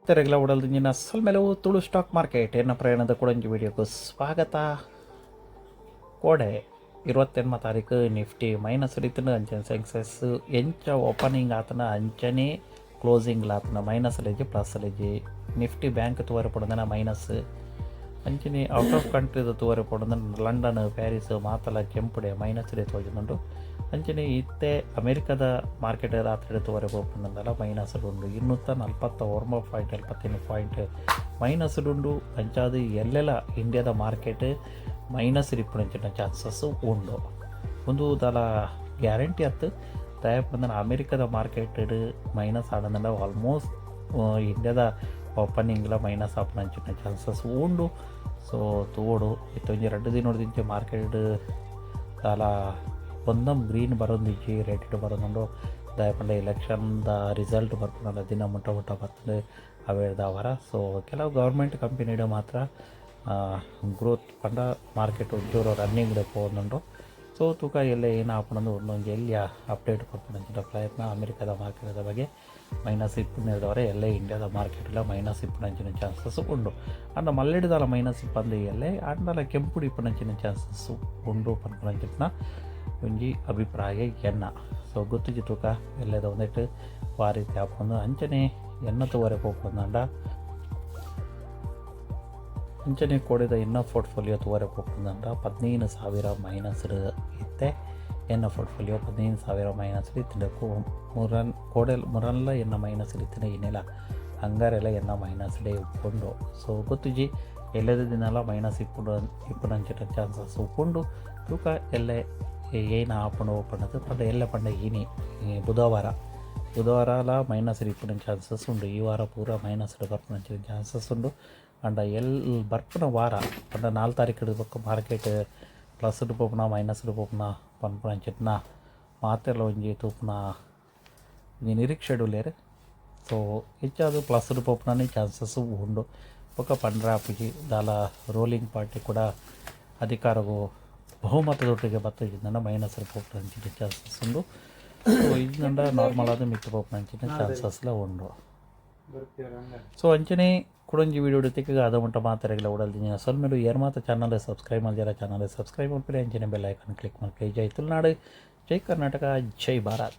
ತೆರೆಗ್ಲ ಉಡಲ್ದಿನ ಅಸಲ್ ಮೇಲೆ Tulu stock market ಎನ್ನ ಪ್ರಯಾಣದ ಕೊಡಂಜಿ ವಿಡಿಯೋಕ್ಕೂ ಸ್ವಾಗತ. ಕೋಡೆ 28 ತಾರೀಕು ನಿಫ್ಟಿ ಮೈನಸ್ ರೀತಿನ ಅಂಚನೆ ಸೆನ್ಸೆಕ್ಸ್ ಎಂಚ ಓಪನಿಂಗ್ ಆತನ ಅಂಚನೆ ಕ್ಲೋಸಿಂಗ್ ಆತನ minus lazy plus lazy Nifty bank ತೂವರೆ ಪಡೋದನ ಮೈನಸ್ ಅಂಚನೆ ಔಟ್ ಆಫ್ ಕಂಟ್ರಿದ ತೂವರೆ ಪಡೋದನ ಲಂಡನ್ ಪ್ಯಾರಿಸ್ ಮಾತಲ ಕೆಂಪುಡೆ ಮೈನಸ್ ರೇ ತೋಜುಂಡು ಅಂಚನೆ ಇತ್ತೆ ಅಮೆರಿಕದ ಮಾರ್ಕೆಟ್ ರಾತ್ರಿ ತೂವರೆ ಹೋಗ್ಕೊಂಡಲ್ಲ ಮೈನಸ್ ಉಂಡು 241.71 ಪಾಯಿಂಟ್ ಮೈನಸ್ ಉಂಡು ಅಂಚಾದು ಎಲ್ಲೆಲ್ಲ ಇಂಡಿಯಾದ ಮಾರ್ಕೆಟ್ ಮೈನಸ್ ರಿಪ್ಪುಣಂಚಿನ ಚಾನ್ಸಸ್ ಉಂಡು ಒಂದು ದಲ ಗ್ಯಾರಂಟಿ ಅತ್ತು ದಯಪಂದನ ಅಮೆರಿಕದ ಮಾರ್ಕೆಟ್ ಮೈನಸ್ ಆಡೋದಲ್ಲ ಆಲ್ಮೋಸ್ಟ್ ಇಂಡಿಯಾದ ಓಪನಿಂಗ್ಲ ಮೈನಸ್ ಆಪಣಂಚಿನ ಚಾನ್ಸಸ್ ಉಂಡು. ಸೊ ತೋಡು ಇತ್ತೊಂಜಿ 2 ದಿನ ನೋಡಿದಿಂಚೆ ಮಾರ್ಕೆಟ್ ದಾಲ ಒಂದೊಂದು ಗ್ರೀನ್ ಬರೋದಿಚ್ಚಿ ರೆಡ್ ಬರೋದುಂಡು ದಯಪಂಡ ಎಲೆಕ್ಷನ್ದ ರಿಸಲ್ಟ್ ಬರ್ಕೊಂಡಲ್ಲ ದಿನ ಮುಟ್ಟ ಬರ್ತದೆ ಅವೇಳ್ದವರ. ಸೊ ಕೆಲವು ಗೌರ್ಮೆಂಟ್ ಕಂಪನಿಡು ಮಾತ್ರ ಗ್ರೋತ್ ಪಂಡ ಮಾರ್ಕೆಟ್ ಒಂಚೂರು ರನ್ನಿಂಗ್ ಹೋಗುന്നുണ്ടോ. ಸೊ ತೂಕ ಎಲ್ಲ ಏನು ಹಾಕೊಂಡು ಒಂದೊಂದು ಎಲ್ಲಿ ಅಪ್ಡೇಟ್ ಕೊಡ್ಕೊಂಡ ಪ್ರಯತ್ನ ಅಮೆರಿಕದ ಮಾರ್ಕೆಟದ ಬಗ್ಗೆ ಮೈನಸ್ 22 ಎಲ್ಲ ಇಂಡಿಯಾದ ಮಾರ್ಕೆಟೆಲ್ಲ ಮೈನಸ್ 22 ಚಾನ್ಸಸ್ ಉಂಡು. ಅಂಡ ಮಲ್ಲೆಡಿದಾಲ ಮೈನಸ್ 22 ಎಲ್ಲೇ ಅಂಡಲ ಕೆಂಪುಡಿ 22 ಚಾನ್ಸಸ್ ಉಂಡು ಪನ್ಪುನಂಚಿನ ಒಂಜಿ ಅಭಿಪ್ರಾಯ ಎನ್ನ. ಸೊ ಗೊತ್ತಿಜಿ ತೂಕ ಎಲ್ಲದ ಒಂದಿಟ್ಟು ವಾರೀತಿ ಹಾಕೊಂಡು ಅಂಚನೆ ಎನ್ನ ತೂವರೆಗೆ ಹೋಗ್ಕೊಂಡ ಅಂಚನೆ ಕೊಡಿದ ಎನ್ನ ಪೋರ್ಟ್ಫೋಲಿಯೋ ತೂವರೆಗೆ ಹೋಗ್ಕೊಂಡ 15,000 ಮೈನಸ್ ಇತ್ತೆ. ಎನ್ನ ಪೋರ್ಟ್ಫೋಲಿಯೋ 15,000 ಮೈನಸ್ ಇತ್ತಿಂಡಕ್ಕೂ ಕೋಡೆಲ್ಲ ಎನ್ನ ಮೈನಸ್ ಇತ್ತಿನ ಇನ್ನೆಲ್ಲ ಹಂಗಾರೆಲ್ಲ ಎನ್ನ ಮೈನಸ್ ಡೇ ಉಪ್ಕೊಂಡು. ಸೊ ಗೊತ್ತಿಜಿ ಎಲ್ಲದ ದಿನಲ್ಲ ಮೈನಸ್ ಇಪ್ಪುನಂಚಿನ ಚಾನ್ಸಸ್ ಉಪ್ಕೊಂಡು ತೂಕ ಎಲ್ಲೇ ಏನು ಹಾಕೊಂಡು ಓಪಣ್ಣದು ಪಂಡ ಎಲ್ಲ ಪಂಡ ಈನಿ ಬುಧವಾರ ಮೈನಸ್ ಇಪ್ಪುನ ಚಾನ್ಸಸ್ ಉಂಡು. ಈ ವಾರ ಪೂರ ಮೈನಸ್ ಬರ್ಪುನಂಚಿನ ಚಾನ್ಸಸ್ ಉಂಡು. ಅಂಡ ಬರ್ಪುನ ವಾರ ಪಂಡ 4 ತಾರೀಕು ಪಕ್ಕ ಮಾರ್ಕೆಟ್ ಪ್ಲಸ್ ಪೋಪುನ ಮೈನಸ್ ಪೋಪುನ ಪನ್ಪುನಂಚಿನ ಮಾತೆಲ್ಲ ಒಂಜಿ ತೂಪುನ ಒಂಜಿ ನಿರೀಕ್ಷೆಡು ಲೇರು. ಸೊ ಹೆಚ್ಚಾದು ಪ್ಲಸ್ ಪೋಪುನೇ ಚಾನ್ಸಸ್ ಉಂಡು. ಪಕ್ಕ ಪಂಡ್ರಾಪಿಜಿ ದಾಲ ರೋಲಿಂಗ್ ಪಾರ್ಟಿ ಕೂಡ ಅಧಿಕಾರವು ಬಹುಮತದೊಟ್ಟಿಗೆ ಬತ್ತಿದ್ದಂಡ ಮೈನಸ್ ಪೋಪುನಂಚಿನ ಚಾನ್ಸಸ್ ಉಂಡು. ಸೊ ಇದರಿಂದ ನಾರ್ಮಲ್ ಆದ ಮಿತ್ತು ಪೋಪುನಂಚಿನ ಚಾನ್ಸಸ್ಲ ಉಂಡು. ಸೊ ಅಂಚನೆ ಕುಡಂಜಿ ವಿಡಿಯೋ ಜೊತೆಗೆ ಅದ ಮುಟ್ಟ ಮಾತಾಡಲ್ಲ ಉಡಲ್ದಿನ ಸ್ವಲ್ಪ ಮೇಲೆ ಏರ್ ಮಾತ್ರ ಚಾನಲ್ ಸಬ್ಸ್ಕ್ರೈಬ್ ಮಾಡಿದಾರ ಚಾನಲ್ ಸಬ್ಸ್ಕ್ರೈಬ್ ಮಾಡ್ಕೊಳ್ಳಿ. ಅಂಚನೆ ಬೆಲ್ ಐಕಾನ್ ಕ್ಲಿಕ್ ಮಾಡ್ಕೊಳ್ಳಿ. ಜೈ ತುಳುನಾಡು, ಜೈ ಕರ್ನಾಟಕ, ಜೈ ಭಾರತ್.